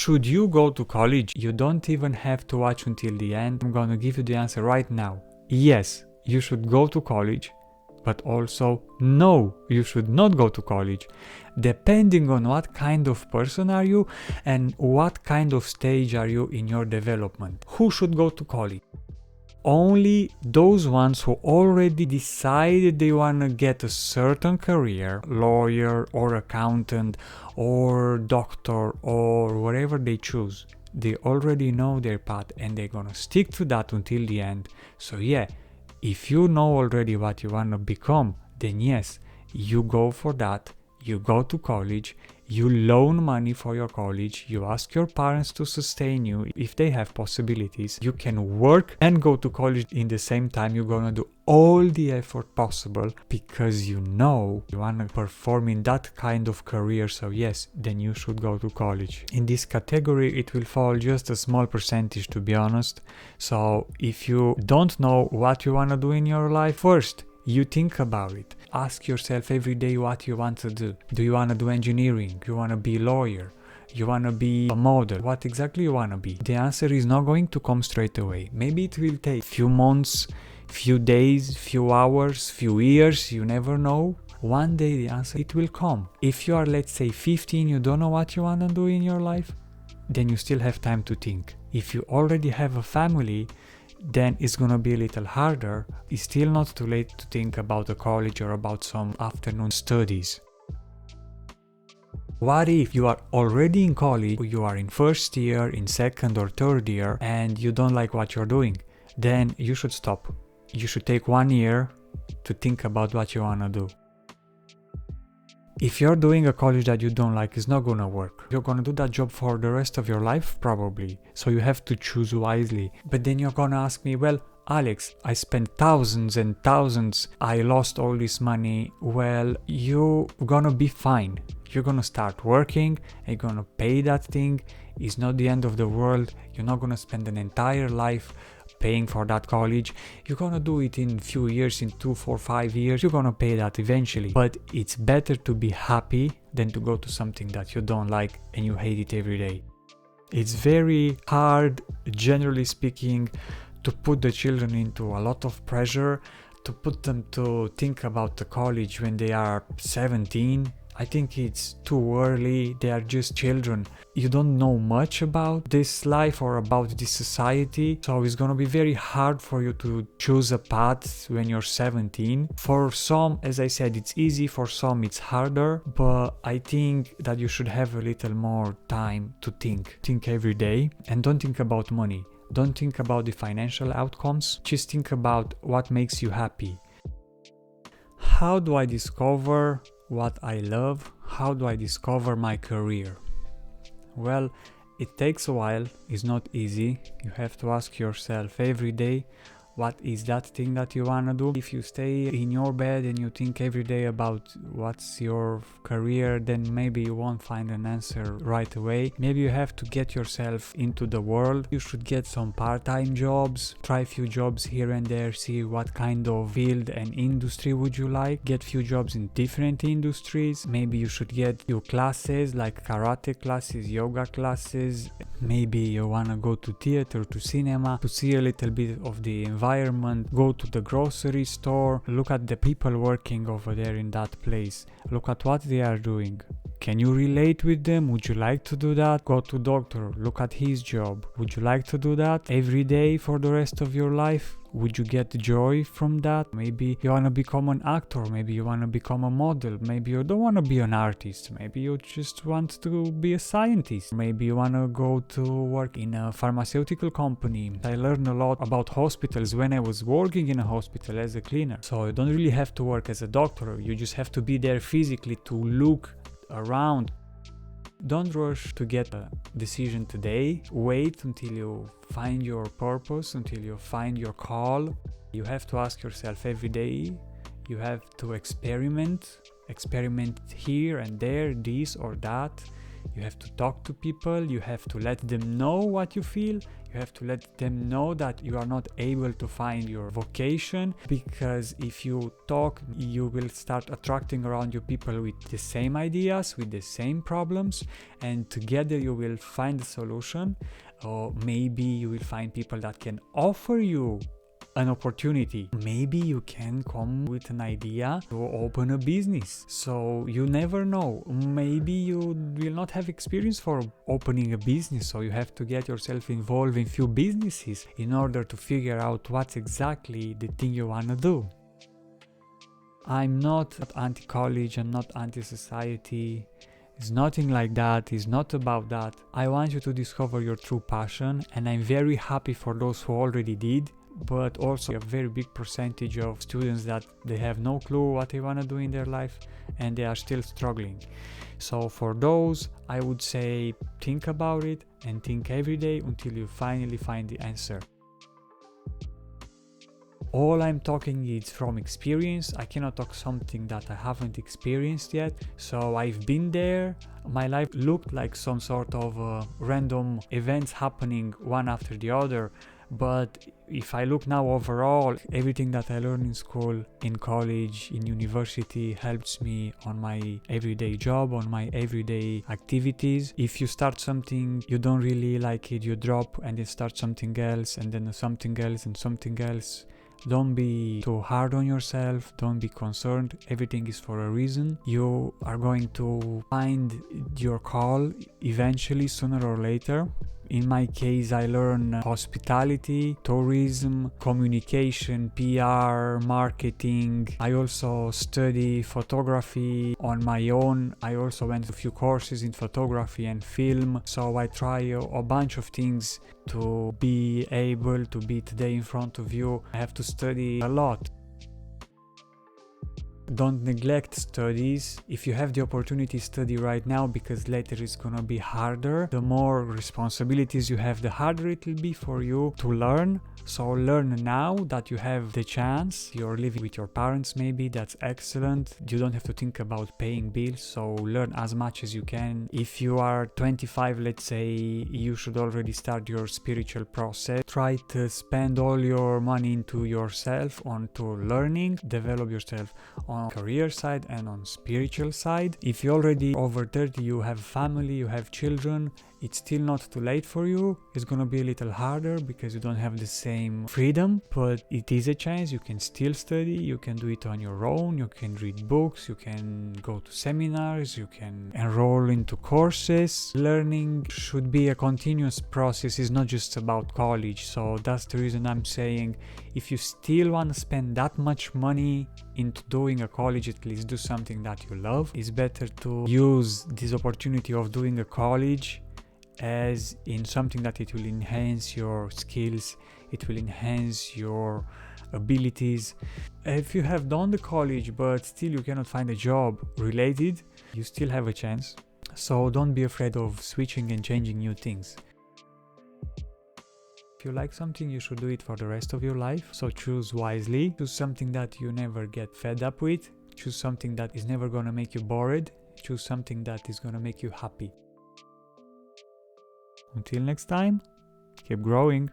Should you go to college? You don't even have to watch until the end. I'm gonna give you the answer right now. Yes, you should go to college, but also no, you should not go to college, depending on what kind of person are you and what kind of stage are you in your development. Who should go to college? Only those ones who already decided they want to get a certain career, lawyer or accountant or doctor or whatever they choose. They already know their path and they're gonna stick to that until the end. So yeah, if you know already what you want to become, then yes, you go for that. You go to college, you loan money for your college, you ask your parents to sustain you if they have possibilities. You can work and go to college in the same time. You're gonna do all the effort possible because you know you wanna perform in that kind of career. So yes, then you should go to college. In this category, it will fall just a small percentage, to be honest. So if you don't know what you wanna do in your life, first, you think about it. Ask yourself every day what you want to do. Do you want to do engineering? You want to be a lawyer? You want to be a model? What exactly you want to be? The answer is not going to come straight away. Maybe it will take few months, few days, few hours, few years, you never know. One day the answer, it will come. If you are, let's say, 15, you don't know what you want to do in your life, then you still have time to think. If you already have a family, then it's gonna be a little harder. It's still not too late to think about a college or about some afternoon studies. What if you are already in college, you are in first year, in second or third year, and you don't like what you're doing? Then you should stop. You should take 1 year to think about what you wanna do. If you're doing a college that you don't like, it's not gonna work. You're gonna do that job for the rest of your life, probably. So you have to choose wisely. But then you're gonna ask me, well, Alex, I spent thousands and thousands. I lost all this money. Well, you're gonna be fine. You're gonna start working and you're gonna pay that thing. It's not the end of the world. You're not gonna spend an entire life paying for that college. You're gonna do it in few years, in 2, 4, 5 years. You're gonna pay that eventually. But it's better to be happy than to go to something that you don't like and you hate it every day. It's very hard, generally speaking, to put the children into a lot of pressure, to put them to think about the college when they are 17. I think it's too early. They are just children. You don't know much about this life or about this society. So it's gonna be very hard for you to choose a path when you're 17. For some, as I said, it's easy. For some, it's harder. But I think that you should have a little more time to think. Think every day and don't think about money. Don't think about the financial outcomes. Just think about what makes you happy. How do I discover what I love? How do I discover my career? Well, it takes a while. It's not easy. You have to ask yourself every day, what is that thing that you wanna do? If you stay in your bed and you think every day about what's your career, then maybe you won't find an answer right away. Maybe you have to get yourself into the world. You should get some part-time jobs, try a few jobs here and there, see what kind of field and industry would you like. Get few jobs in different industries. Maybe you should get few classes like karate classes, yoga classes. Maybe you wanna go to theater, to cinema, to see a little bit of the environment. Go to the grocery store, look at the people working over there in that place, look at what they are doing. Can you relate with them? Would you like to do that? Go to doctor, look at his job. Would you like to do that every day for the rest of your life? Would you get joy from that? Maybe you want to become an actor, maybe you want to become a model, maybe you don't want to be an artist, maybe you just want to be a scientist, maybe you want to go to work in a pharmaceutical company. I learned a lot about hospitals when I was working in a hospital as a cleaner. So you don't really have to work as a doctor, you just have to be there physically to look around. Don't rush to get a decision today. Wait until you find your purpose, until you find your call. You have to ask yourself every day. You have to experiment here and there, this or that. You have to talk to people, you have to let them know what you feel, you have to let them know that you are not able to find your vocation, because if you talk, you will start attracting around you people with the same ideas, with the same problems, and together you will find a solution. Or maybe you will find people that can offer you an opportunity. Maybe you can come with an idea to open a business. So you never know. Maybe you will not have experience for opening a business, so you have to get yourself involved in few businesses in order to figure out what's exactly the thing you want to do. I'm not anti-college, I'm not anti-society. It's nothing like that, it's not about that. I want you to discover your true passion, and I'm very happy for those who already did. But also a very big percentage of students that they have no clue what they want to do in their life and they are still struggling. So for those, I would say think about it and think every day until you finally find the answer. All I'm talking is from experience. I cannot talk something that I haven't experienced yet. So I've been there. My life looked like some sort of random events happening one after the other. But if I look now overall, everything that I learned in school, in college, in university helps me on my everyday job, on my everyday activities. If you start something, you don't really like it, you drop and then start something else and then something else and something else. Don't be too hard on yourself, don't be concerned, everything is for a reason. You are going to find your call eventually, sooner or later. In my case, I learn hospitality, tourism, communication, PR, marketing. I also study photography on my own. I also went to a few courses in photography and film. So I try a bunch of things to be able to be today in front of you. I have to study a lot. Don't neglect studies. If you have the opportunity, study right now, because later it's gonna be harder. The more responsibilities you have, the harder it will be for you to learn. So learn now that you have the chance. You're living with your parents maybe, that's excellent. You don't have to think about paying bills, so learn as much as you can. If you are 25, let's say, you should already start your spiritual process. Try to spend all your money into yourself, onto learning, develop yourself on career side and on spiritual side. If you're already over 30, you have family, you have children, it's still not too late for you. It's gonna be a little harder because you don't have the same freedom, but it is a chance. You can still study, you can do it on your own, you can read books, you can go to seminars, you can enroll into courses. Learning should be a continuous process, it's not just about college. So that's the reason I'm saying, if you still want to spend that much money into doing a college, at least do something that you love. It's better to use this opportunity of doing a college as in something that it will enhance your skills, it will enhance your abilities. If you have done the college but still you cannot find a job related, you still have a chance. So don't be afraid of switching and changing new things. If you like something, you should do it for the rest of your life. So choose wisely. Choose something that you never get fed up with. Choose something that is never gonna make you bored. Choose something that is gonna make you happy. Until next time, keep growing.